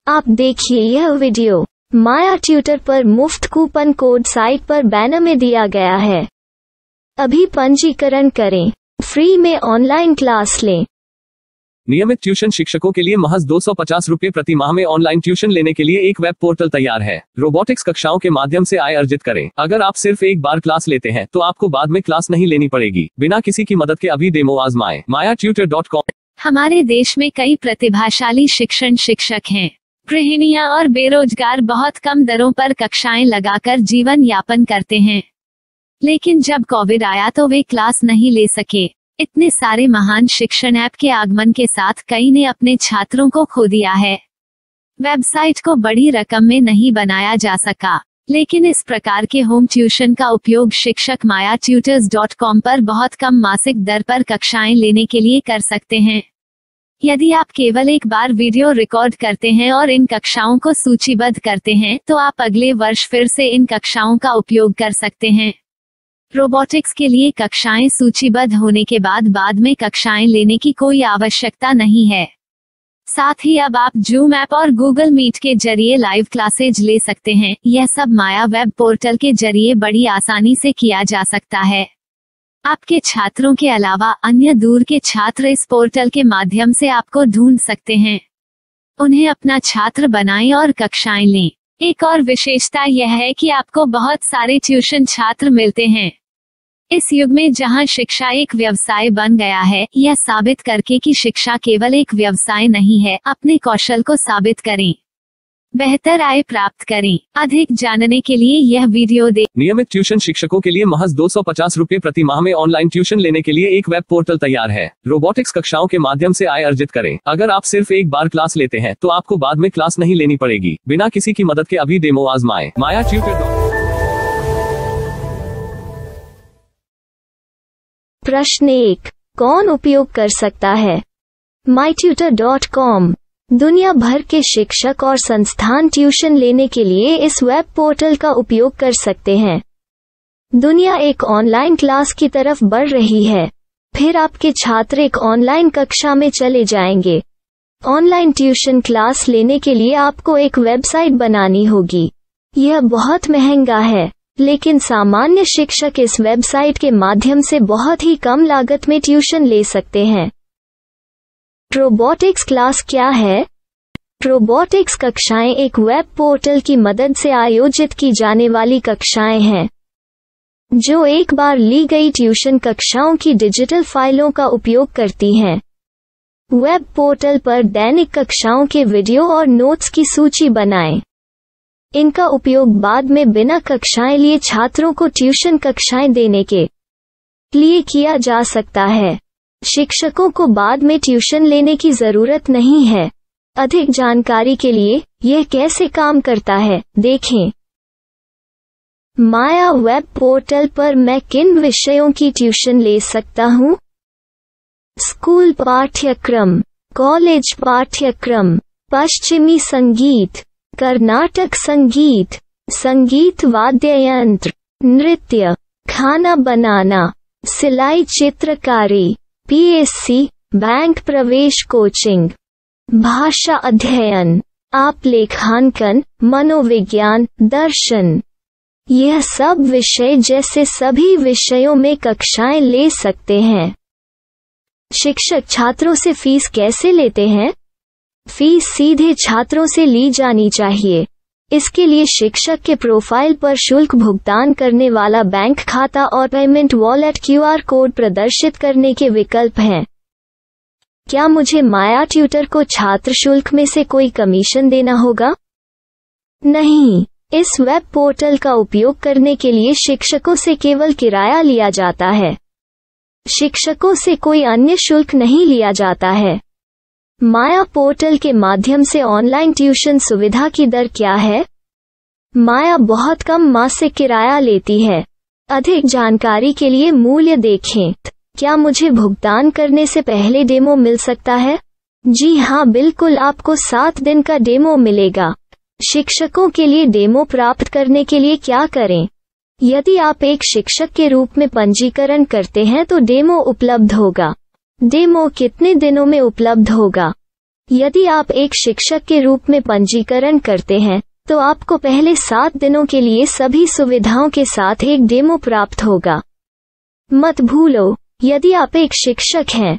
आप देखिए यह वीडियो माया ट्यूटर पर मुफ्त कूपन कोड साइट पर बैनर में दिया गया है। अभी पंजीकरण करें, फ्री में ऑनलाइन क्लास लें। नियमित ट्यूशन शिक्षकों के लिए महज 250 रुपये प्रति माह में ऑनलाइन ट्यूशन लेने के लिए एक वेब पोर्टल तैयार है। रोबोटिक्स कक्षाओं के माध्यम से आय अर्जित करें। अगर आप सिर्फ एक बार क्लास लेते हैं तो आपको बाद में क्लास नहीं लेनी पड़ेगी। बिना किसी की मदद के अभी डेमो आजमाएं। mayatutor.com। हमारे देश में कई प्रतिभाशाली शिक्षक हैं। गृहिणियां और बेरोजगार बहुत कम दरों पर कक्षाएं लगाकर जीवन यापन करते हैं, लेकिन जब कोविड आया तो वे क्लास नहीं ले सके। इतने सारे महान शिक्षण ऐप के आगमन के साथ कई ने अपने छात्रों को खो दिया है। वेबसाइट को बड़ी रकम में नहीं बनाया जा सका, लेकिन इस प्रकार के होम ट्यूशन का उपयोग शिक्षक mayatutors.com पर बहुत कम मासिक दर पर कक्षाएं लेने के लिए कर सकते हैं। यदि आप केवल एक बार वीडियो रिकॉर्ड करते हैं और इन कक्षाओं को सूचीबद्ध करते हैं तो आप अगले वर्ष फिर से इन कक्षाओं का उपयोग कर सकते हैं। रोबोटिक्स के लिए कक्षाएं सूचीबद्ध होने के बाद में कक्षाएं लेने की कोई आवश्यकता नहीं है। साथ ही अब आप जूम ऐप और गूगल मीट के जरिए लाइव क्लासेज ले सकते हैं। यह सब माया वेब पोर्टल के जरिए बड़ी आसानी से किया जा सकता है। आपके छात्रों के अलावा अन्य दूर के छात्र इस पोर्टल के माध्यम से आपको ढूंढ सकते हैं। उन्हें अपना छात्र बनाएं और कक्षाएं लें। एक और विशेषता यह है कि आपको बहुत सारे ट्यूशन छात्र मिलते हैं। इस युग में जहां शिक्षा एक व्यवसाय बन गया है, यह साबित करके कि शिक्षा केवल एक व्यवसाय नहीं है, अपने कौशल को साबित करें, बेहतर आय प्राप्त करें। अधिक जानने के लिए यह वीडियो देखें। नियमित ट्यूशन शिक्षकों के लिए महज 250 रुपये प्रति माह में ऑनलाइन ट्यूशन लेने के लिए एक वेब पोर्टल तैयार है। रोबोटिक्स कक्षाओं के माध्यम से आय अर्जित करें। अगर आप सिर्फ एक बार क्लास लेते हैं तो आपको बाद में क्लास नहीं लेनी पड़ेगी। बिना किसी की मदद के अभी डेमो आजमाएं। mayatutor.com। प्रश्न 1, कौन उपयोग कर सकता है? mytutor.com दुनिया भर के शिक्षक और संस्थान ट्यूशन लेने के लिए इस वेब पोर्टल का उपयोग कर सकते हैं। दुनिया एक ऑनलाइन क्लास की तरफ बढ़ रही है, फिर आपके छात्र एक ऑनलाइन कक्षा में चले जाएंगे। ऑनलाइन ट्यूशन क्लास लेने के लिए आपको एक वेबसाइट बनानी होगी। यह बहुत महंगा है, लेकिन सामान्य शिक्षक इस वेबसाइट के माध्यम से बहुत ही कम लागत में ट्यूशन ले सकते हैं। रोबोटिक्स क्लास क्या है? रोबोटिक्स कक्षाएं एक वेब पोर्टल की मदद से आयोजित की जाने वाली कक्षाएं हैं, जो एक बार ली गई ट्यूशन कक्षाओं की डिजिटल फाइलों का उपयोग करती हैं। वेब पोर्टल पर दैनिक कक्षाओं के वीडियो और नोट्स की सूची बनाएं। इनका उपयोग बाद में बिना कक्षाएं लिए छात्रों को ट्यूशन कक्षाएं देने के लिए किया जा सकता है। शिक्षकों को बाद में ट्यूशन लेने की जरूरत नहीं है। अधिक जानकारी के लिए यह कैसे काम करता है, देखें। माया वेब पोर्टल पर मैं किन विषयों की ट्यूशन ले सकता हूँ? स्कूल पाठ्यक्रम, कॉलेज पाठ्यक्रम, पश्चिमी संगीत, कर्नाटक संगीत, संगीत वाद्य यंत्र, नृत्य, खाना बनाना, सिलाई चित्रकारी, पीएससी, बैंक प्रवेश कोचिंग, भाषा अध्ययन, आप लेखांकन, मनोविज्ञान, दर्शन। यह सब विषय जैसे सभी विषयों में कक्षाएं ले सकते हैं। शिक्षक छात्रों से फीस कैसे लेते हैं? फीस सीधे छात्रों से ली जानी चाहिए। इसके लिए शिक्षक के प्रोफाइल पर शुल्क भुगतान करने वाला बैंक खाता और पेमेंट वॉलेट क्यूआर कोड प्रदर्शित करने के विकल्प हैं। क्या मुझे माया ट्यूटर को छात्र शुल्क में से कोई कमीशन देना होगा? नहीं, इस वेब पोर्टल का उपयोग करने के लिए शिक्षकों से केवल किराया लिया जाता है। शिक्षकों से कोई अन्य शुल्क नहीं लिया जाता है। माया पोर्टल के माध्यम से ऑनलाइन ट्यूशन सुविधा की दर क्या है? माया बहुत कम मासिक किराया लेती है। अधिक जानकारी के लिए मूल्य देखें। क्या मुझे भुगतान करने से पहले डेमो मिल सकता है? जी हाँ, बिल्कुल, आपको 7 दिन का डेमो मिलेगा। शिक्षकों के लिए डेमो प्राप्त करने के लिए क्या करें? यदि आप एक शिक्षक के रूप में पंजीकरण करते हैं तो डेमो उपलब्ध होगा। डेमो कितने दिनों में उपलब्ध होगा? यदि आप एक शिक्षक के रूप में पंजीकरण करते हैं तो आपको पहले 7 दिनों के लिए सभी सुविधाओं के साथ एक डेमो प्राप्त होगा। मत भूलो, यदि आप एक शिक्षक हैं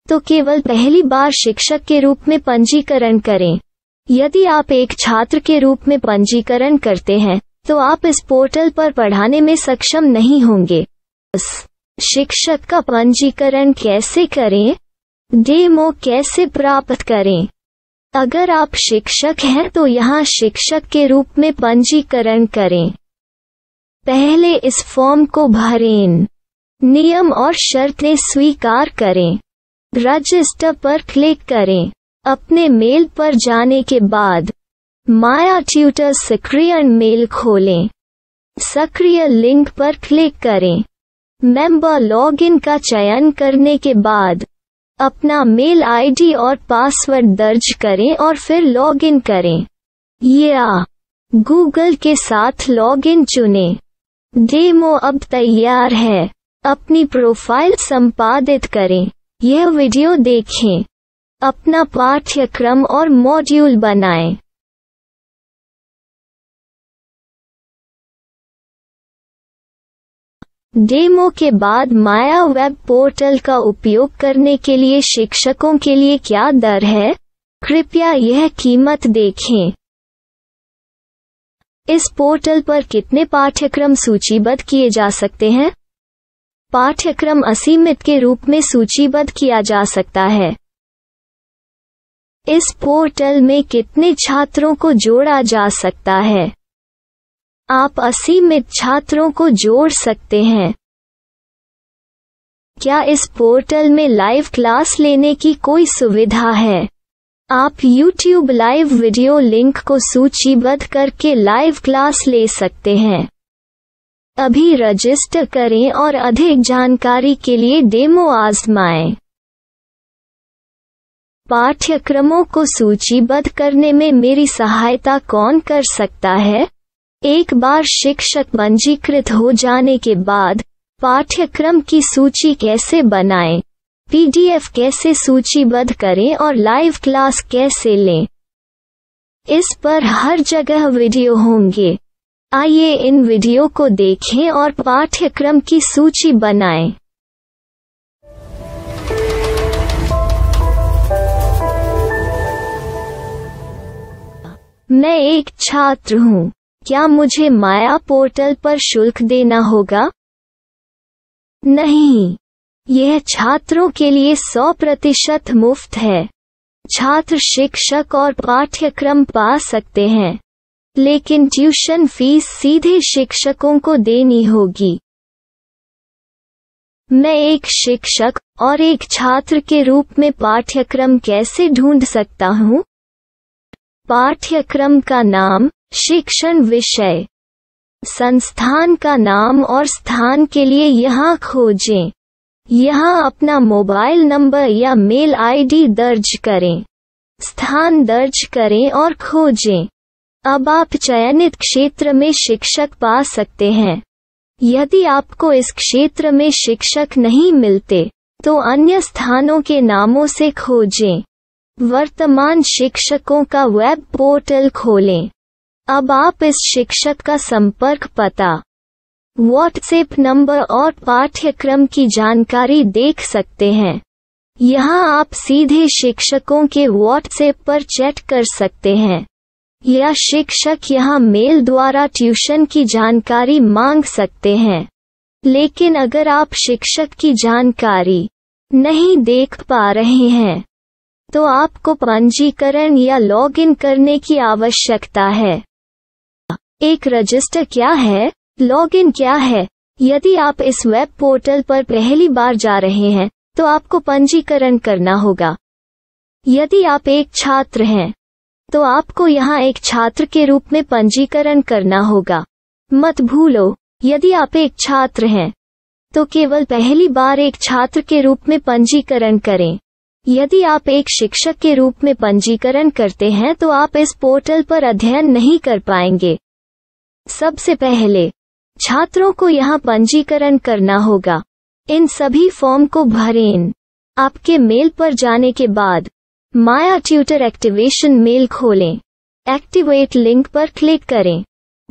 तो केवल पहली बार शिक्षक के रूप में पंजीकरण करें। यदि आप एक छात्र के रूप में पंजीकरण करते हैं तो आप इस पोर्टल पर पढ़ाने में सक्षम नहीं होंगे। शिक्षक का पंजीकरण कैसे करें? डेमो कैसे प्राप्त करें? अगर आप शिक्षक हैं तो यहाँ शिक्षक के रूप में पंजीकरण करें। पहले इस फॉर्म को भरें। नियम और शर्तें स्वीकार करें। रजिस्टर पर क्लिक करें। अपने मेल पर जाने के बाद माया ट्यूटर सक्रिय मेल खोलें। सक्रिय लिंक पर क्लिक करें। मेंबर लॉगिन का चयन करने के बाद अपना मेल आईडी और पासवर्ड दर्ज करें और फिर लॉगिन करें या गूगल के साथ लॉगिन चुनें। डेमो अब तैयार है। अपनी प्रोफाइल संपादित करें। यह वीडियो देखें। अपना पाठ्यक्रम और मॉड्यूल बनाएं। डेमो के बाद माया वेब पोर्टल का उपयोग करने के लिए शिक्षकों के लिए क्या दर है? कृपया यह कीमत देखें। इस पोर्टल पर कितने पाठ्यक्रम सूचीबद्ध किए जा सकते हैं? पाठ्यक्रम असीमित के रूप में सूचीबद्ध किया जा सकता है। इस पोर्टल में कितने छात्रों को जोड़ा जा सकता है? आप असीमित छात्रों को जोड़ सकते हैं। क्या इस पोर्टल में लाइव क्लास लेने की कोई सुविधा है? आप YouTube लाइव वीडियो लिंक को सूचीबद्ध करके लाइव क्लास ले सकते हैं। अभी रजिस्टर करें और अधिक जानकारी के लिए डेमो आजमाएं। पाठ्यक्रमों को सूचीबद्ध करने में मेरी सहायता कौन कर सकता है? एक बार शिक्षक पंजीकृत हो जाने के बाद पाठ्यक्रम की सूची कैसे बनाएं, PDF कैसे सूचीबद्ध करें और लाइव क्लास कैसे लें, इस पर हर जगह वीडियो होंगे। आइए इन वीडियो को देखें और पाठ्यक्रम की सूची बनाएं। मैं एक छात्र हूँ। क्या मुझे माया पोर्टल पर शुल्क देना होगा? नहीं, यह छात्रों के लिए 100% मुफ्त है। छात्र शिक्षक और पाठ्यक्रम पा सकते हैं, लेकिन ट्यूशन फीस सीधे शिक्षकों को देनी होगी। मैं एक शिक्षक और एक छात्र के रूप में पाठ्यक्रम कैसे ढूंढ सकता हूँ? पाठ्यक्रम का नाम, शिक्षण विषय, संस्थान का नाम और स्थान के लिए यहाँ खोजें। यहाँ अपना मोबाइल नंबर या मेल आईडी दर्ज करें। स्थान दर्ज करें और खोजें। अब आप चयनित क्षेत्र में शिक्षक पा सकते हैं। यदि आपको इस क्षेत्र में शिक्षक नहीं मिलते, तो अन्य स्थानों के नामों से खोजें। वर्तमान शिक्षकों का वेब पोर्टल खोलें। अब आप इस शिक्षक का संपर्क पता, व्हाट्सएप नंबर और पाठ्यक्रम की जानकारी देख सकते हैं। यहाँ आप सीधे शिक्षकों के व्हाट्सएप पर चैट कर सकते हैं या शिक्षक यहाँ मेल द्वारा ट्यूशन की जानकारी मांग सकते हैं। लेकिन अगर आप शिक्षक की जानकारी नहीं देख पा रहे हैं, तो आपको पंजीकरण या लॉगिन करने की आवश्यकता है। एक रजिस्टर क्या है? लॉगिन क्या है? यदि आप इस वेब पोर्टल पर पहली बार जा रहे हैं, तो आपको पंजीकरण करना होगा। यदि आप एक छात्र हैं, तो आपको यहाँ एक छात्र के रूप में पंजीकरण करना होगा। मत भूलो, यदि आप एक छात्र हैं, तो केवल पहली बार एक छात्र के रूप में पंजीकरण करें। यदि आप एक शिक्षक के रूप में पंजीकरण करते हैं तो आप इस पोर्टल पर अध्ययन नहीं कर पाएंगे। सबसे पहले छात्रों को यहाँ पंजीकरण करना होगा। इन सभी फॉर्म को भरें। आपके मेल पर जाने के बाद माया ट्यूटर एक्टिवेशन मेल खोलें। एक्टिवेट लिंक पर क्लिक करें।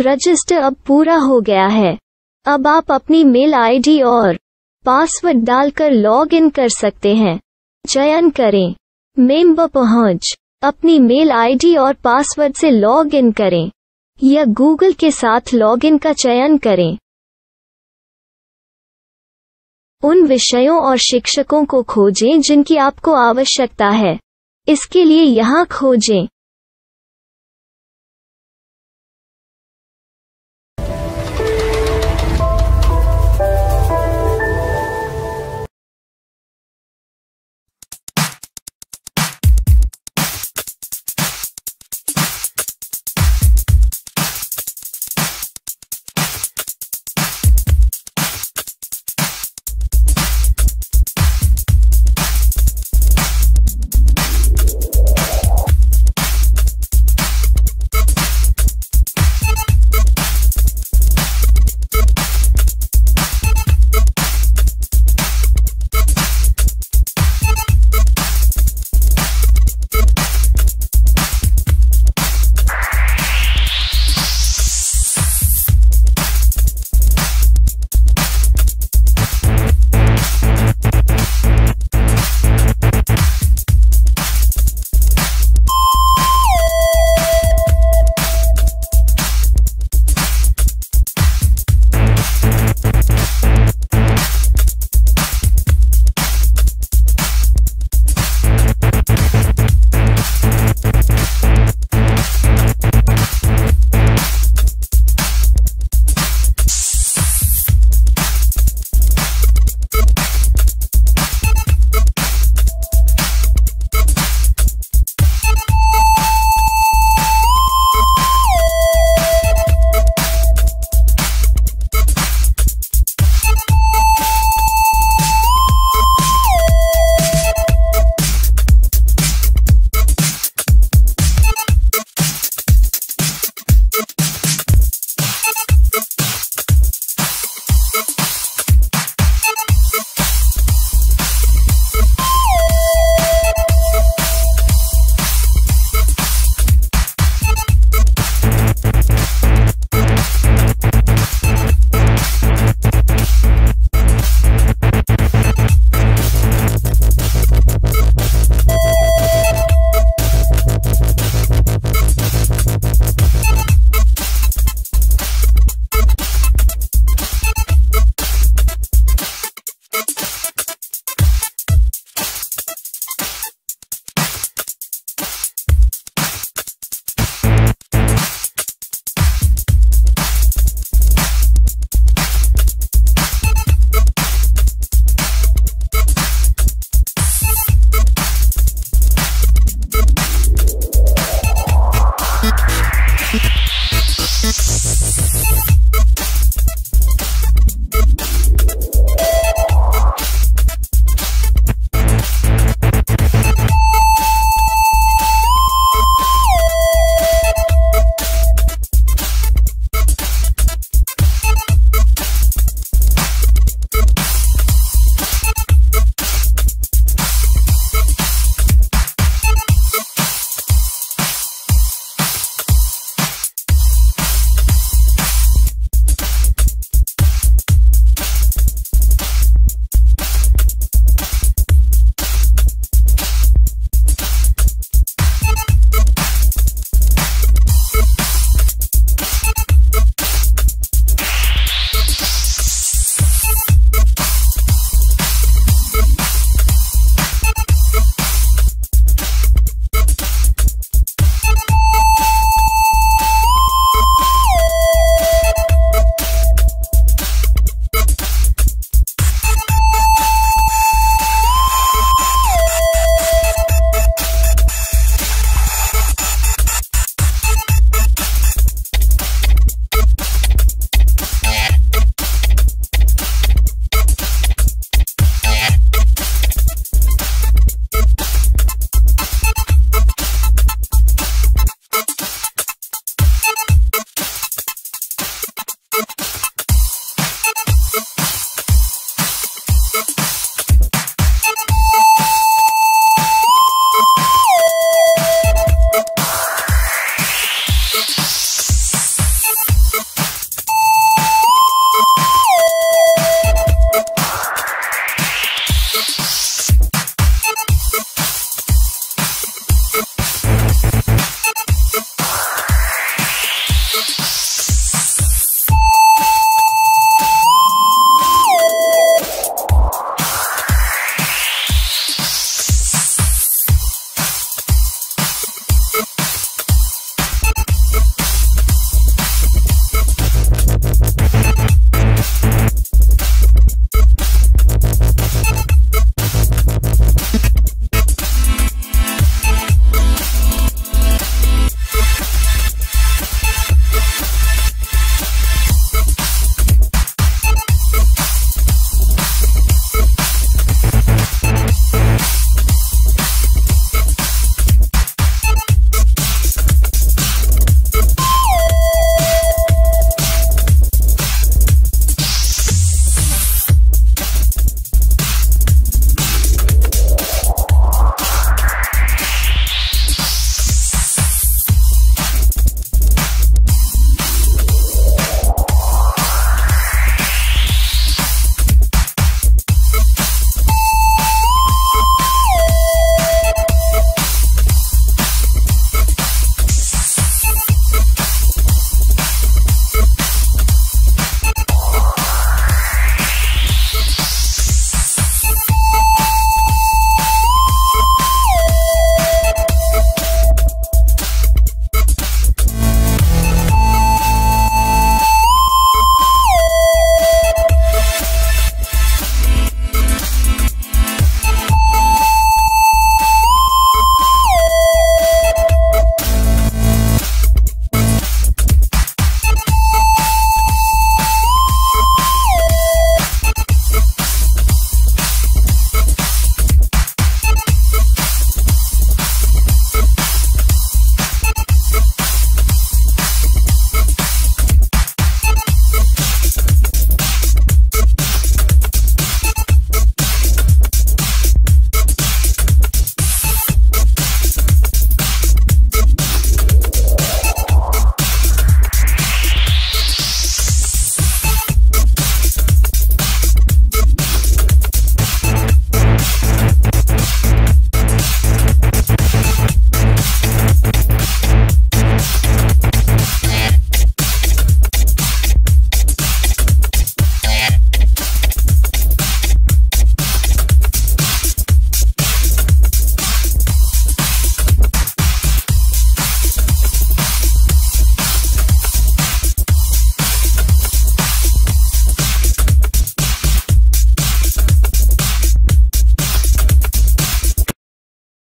रजिस्टर अब पूरा हो गया है। अब आप अपनी मेल आईडी और पासवर्ड डालकर लॉग इन कर सकते हैं। चयन करें मेंबर पहुंच। अपनी मेल आईडी और पासवर्ड से लॉग इन करें या गूगल के साथ लॉग इन का चयन करें। उन विषयों और शिक्षकों को खोजें जिनकी आपको आवश्यकता है। इसके लिए यहाँ खोजें।